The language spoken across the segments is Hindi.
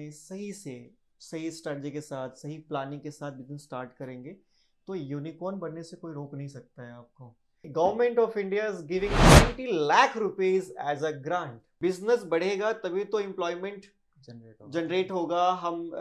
आपने सही स्ट्रेटजी के साथ, सही प्लानिंग के साथ बिजनेस स्टार्ट करेंगे तो यूनिकॉर्न बनने से कोई रोक नहीं सकता है आपको। Government of India is giving 20 lakh rupees as a grant. Business बढ़ेगा तभी तो एम्प्लॉयमेंट जनरेट होगा, हम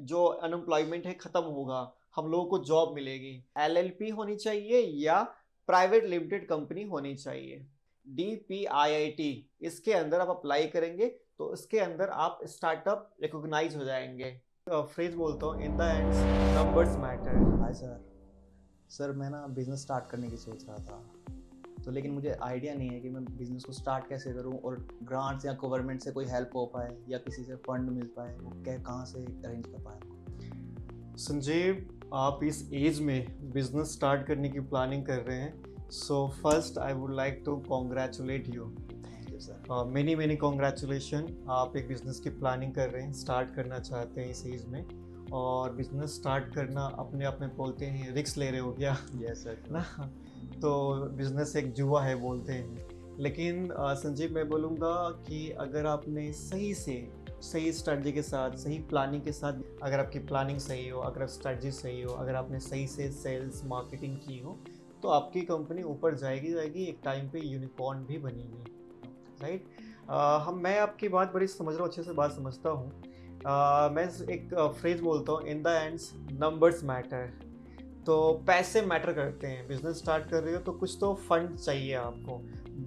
जो अनएम्प्लॉयमेंट है खत्म होगा, हम लोगों को जॉब मिलेगी। एलएलपी होनी चाहिए या प्राइवेट लिमिटेड कंपनी होनी चाहिए। DPIIT इसके अंदर आप अप्लाई करेंगे तो इसके अंदर आप स्टार्टअप रिकॉग्नाइज हो जाएंगे। फ्रेज बोलता हूँ, in the ends numbers matter. Hi sir मैं ना बिज़नेस स्टार्ट करने की सोच रहा था, तो लेकिन मुझे आइडिया नहीं है कि मैं बिज़नेस को स्टार्ट कैसे करूं और ग्रांट्स या गवर्नमेंट से कोई हेल्प हो पाए या किसी से फंड मिल पाए, वो कहाँ से अरेंज कर पाए। संजीव, आप इस एज में बिजनेस स्टार्ट करने की प्लानिंग कर रहे हैं, so first I would like to congratulate you. Thank you sir. Many congratulation. आप एक बिज़नेस की प्लानिंग कर रहे हैं, स्टार्ट करना चाहते हैं इस एज में, और बिज़नेस स्टार्ट करना अपने आप में बोलते हैं रिस्क ले रहे हो क्या? यस सर ना, तो बिज़नेस एक जुआ है बोलते हैं। लेकिन संजीव, मैं बोलूँगा कि अगर आपने सही स्ट्रेटजी के साथ, सही प्लानिंग के साथ, अगर आपकी प्लानिंग सही हो, अगर स्ट्रेटजी सही हो, अगर आपने सही से सेल्स मार्केटिंग की हो, तो आपकी कंपनी ऊपर जाएगी, एक टाइम पे यूनिकॉर्न भी बनेगी, राइट? मैं आपकी बात बड़ी समझ रहा हूँ, अच्छे से बात समझता हूँ। मैं एक फ्रेज बोलता हूँ, in the ends numbers matter. तो पैसे मैटर करते हैं। बिजनेस स्टार्ट कर रहे हो तो कुछ तो फंड चाहिए आपको।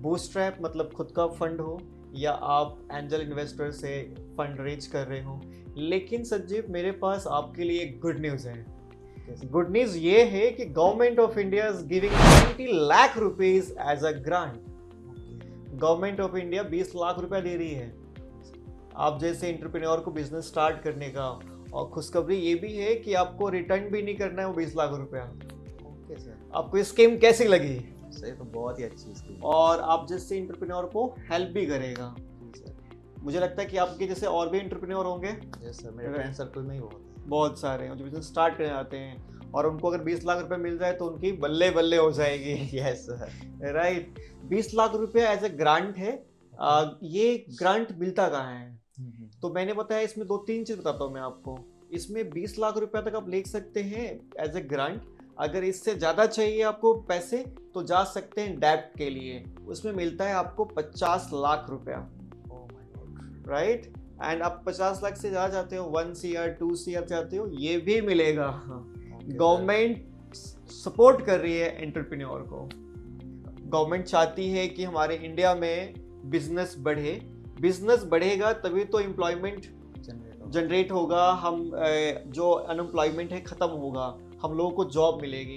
बूटस्ट्रैप मतलब खुद का फंड हो, या आप एंजल इन्वेस्टर से फंड रेज कर रहे हो। लेकिन संजीव, मेरे पास आपके लिए एक गुड न्यूज़ है। गुड न्यूज़ ये है कि government of India is giving 20 lakh rupees as a grant. Government of India 20 lakh रुपया दे रही है आप जैसे एंटरप्रेन्योर को बिजनेस स्टार्ट करने का। और खुशखबरी ये भी है कि आपको रिटर्न भी नहीं करना है वो 20 लाख रुपया। Okay sir. आपको स्कीम कैसी लगी? सर तो बहुत ही अच्छी स्कीम, और आप जैसे एंटरप्रेन्योर को हेल्प भी करेगा। सर। मुझे लगता है कि आपके जैसे और भी एंटरप्रेन्योर होंगे। यस सर, मेरे फ्रेंड सर्कल में ही बहुत सारे हैं जो बिजनेस स्टार्ट करने आते हैं, और उनको अगर 20 लाख रुपए मिल जाए तो उनकी बल्ले बल्ले हो जाएगी। Yes sir. राइट। 20 लाख रुपया एज ए ग्रांट है। ये ग्रांट मिलता कहाँ है? तो मैंने बताया, इसमें 2-3 चीज बताता हूँ मैं आपको। इसमें 20 लाख रुपया तक आप ले सकते हैं एज ए ग्रांट। अगर इससे ज़्यादा चाहिए आपको पैसे तो जा सकते हैं डेब्ट के लिए, उसमें मिलता है आपको 50 लाख रुपया। राइट। एंड आप 50 लाख से ज़्यादा चाहते हो, 1 CR 2 CR चाहते हो, ये भी मिलेगा। गवर्नमेंट सपोर्ट कर रही है एंटरप्रेन्योर को। गवर्नमेंट चाहती है कि हमारे इंडिया में बिजनेस बढ़े। बिजनेस बढ़ेगा तभी तो एम्प्लॉयमेंट जनरेट होगा, हम जो अनएम्प्लॉयमेंट है खत्म होगा, हम लोगों को जॉब मिलेगी।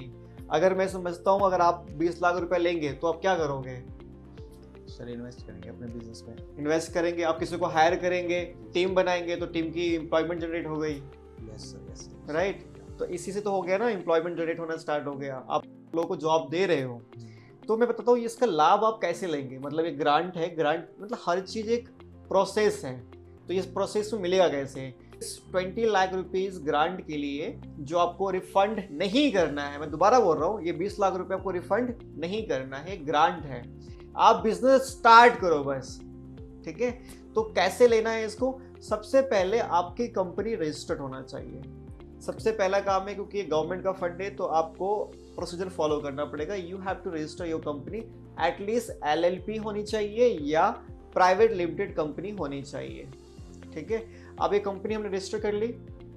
अगर मैं समझता हूँ, अगर आप 20 लाख रुपए लेंगे तो आप क्या करोगे? सर इन्वेस्ट करेंगे अपने बिजनेस में। इन्वेस्ट करेंगे, आप किसी को हायर करेंगे, टीम बनाएंगे, तो टीम की एम्प्लॉयमेंट जनरेट हो गई। Yes sir, yes. राइट। तो इसी से तो हो गया ना, एम्प्लॉयमेंट जनरेट होना स्टार्ट हो गया, आप लोगों को जॉब दे रहे हो। तो मैं बताता हूँ इसका लाभ आप कैसे लेंगे। मतलब एक ग्रांट है, ग्रांट मतलब हर चीज एक प्रोसेस है, तो इस प्रोसेस में मिलेगा कैसे? 20 लाख रुपीज ग्रांट के लिए जो आपको रिफंड नहीं करना है, मैं दोबारा बोल रहा हूँ, ये 20 लाख रुपए आपको रिफंड नहीं करना है, ग्रांट है। आप बिजनेस स्टार्ट करो बस, ठीक है? तो कैसे लेना है इसको? सबसे पहले आपकी कंपनी रजिस्टर्ड होना चाहिए। सबसे पहला काम है, क्योंकि गवर्नमेंट का फंड है तो आपको प्रोसीजर फॉलो करना पड़ेगा। You have to register your company. At least LLP होनी चाहिए या प्राइवेट लिमिटेड कंपनी होनी चाहिए, ठीक है? अब ये कंपनी हमने रजिस्टर कर ली,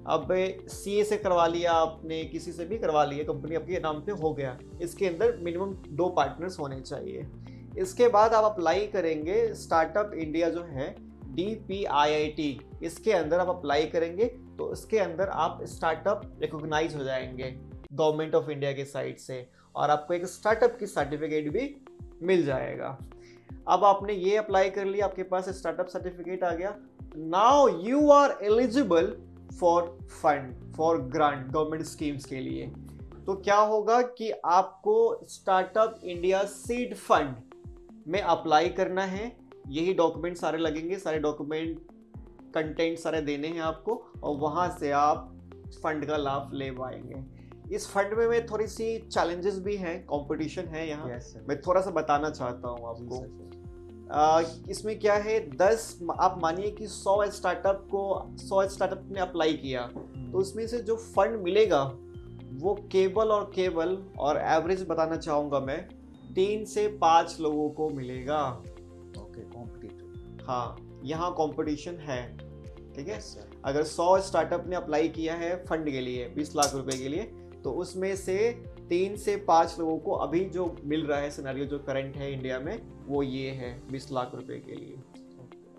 अब CA से करवा लिया आपने, किसी से भी करवा लिया, कंपनी आपके नाम पे हो गया। इसके अंदर मिनिमम 2 पार्टनर्स होने चाहिए। इसके बाद आप अप्लाई करेंगे स्टार्टअप इंडिया जो है DPIIT, इसके अंदर आप अप्लाई करेंगे तो इसके अंदर आप स्टार्टअप रिकॉग्नाइज हो जाएंगे गवर्नमेंट ऑफ इंडिया के साइड से, और आपको एक स्टार्टअप की सर्टिफिकेट भी मिल जाएगा। अब आपने ये अप्लाई कर लिया, आपके पास स्टार्टअप सर्टिफिकेट आ गया। Now you are eligible for fund, for grant, government schemes के लिए। तो क्या होगा कि आपको स्टार्टअप इंडिया सीड फंड में अप्लाई करना है। यही डॉक्यूमेंट सारे लगेंगे, सारे डॉक्यूमेंट कंटेंट सारे देने हैं आपको, और वहां से आप फंड का लाभ ले पाएंगे। इस फंड में थोड़ी सी चैलेंजेस भी हैं, कंपटीशन है यहाँ। yes, मैं थोड़ा सा बताना चाहता हूँ आपको। इसमें क्या है, 10 आप मानिए कि 100 स्टार्टअप ने अप्लाई किया, तो उसमें से जो फंड मिलेगा वो केवल और एवरेज बताना चाहूँगा मैं, 3 से 5 लोगों को मिलेगा। Okay, competitive. हाँ, यहाँ कंपटीशन है, ठीक है। सर। अगर 100 स्टार्टअप ने अप्लाई किया है फंड के लिए 20 लाख रुपए के लिए, तो उसमें से 3 से 5 लोगों को अभी जो मिल रहा है सिनेरियो जो करंट है इंडिया में, वो ये है 20 लाख रुपए के लिए।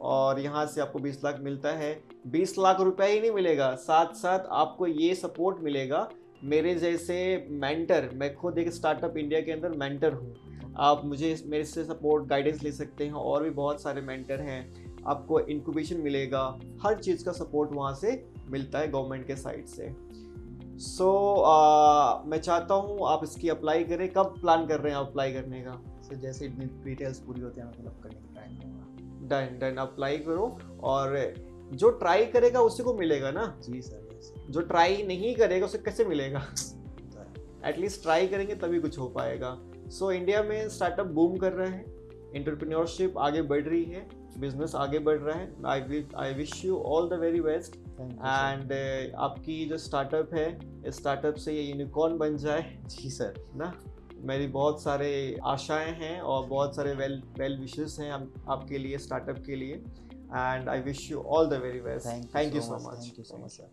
और यहाँ से आपको 20 लाख मिलता है। 20 लाख रुपए ही नहीं मिलेगा, साथ साथ आपको ये सपोर्ट मिलेगा, मेरे जैसे मेंटर, मैं खुद एक स्टार्टअप इंडिया के अंदर मेंटर हूँ, आप मेरे से सपोर्ट गाइडेंस ले सकते हैं, और भी बहुत सारे मेंटर हैं, आपको इंक्यूबेशन मिलेगा, हर चीज़ का सपोर्ट वहाँ से मिलता है गवर्नमेंट के साइड से। मैं चाहता हूँ आप इसकी अप्लाई करें। कब प्लान कर रहे हैं आप अप्लाई करने का? सर जैसे डिटेल्स पूरी होती है मैं फिलअप करने की ट्राई करूँगा। डन, अप्लाई करो, और जो ट्राई करेगा उसी को मिलेगा ना। जी सर, यस। जो ट्राई नहीं करेगा उसे कैसे मिलेगा? एटलीस्ट ट्राई करेंगे तभी कुछ हो पाएगा। इंडिया में स्टार्टअप बूम कर रहे हैं, एंटरप्रेन्योरशिप आगे बढ़ रही है, बिजनेस आगे बढ़ रहा है। I wish you all the very best. And आपकी जो स्टार्टअप है, इस स्टार्टअप से ये यूनिकॉर्न बन जाए। जी सर। ना, मेरी बहुत सारे आशाएं हैं और बहुत सारे वेल विशेस हैं आपके लिए, स्टार्टअप के लिए। And I wish you all the very best. Thank you so much. Thank you so much sir.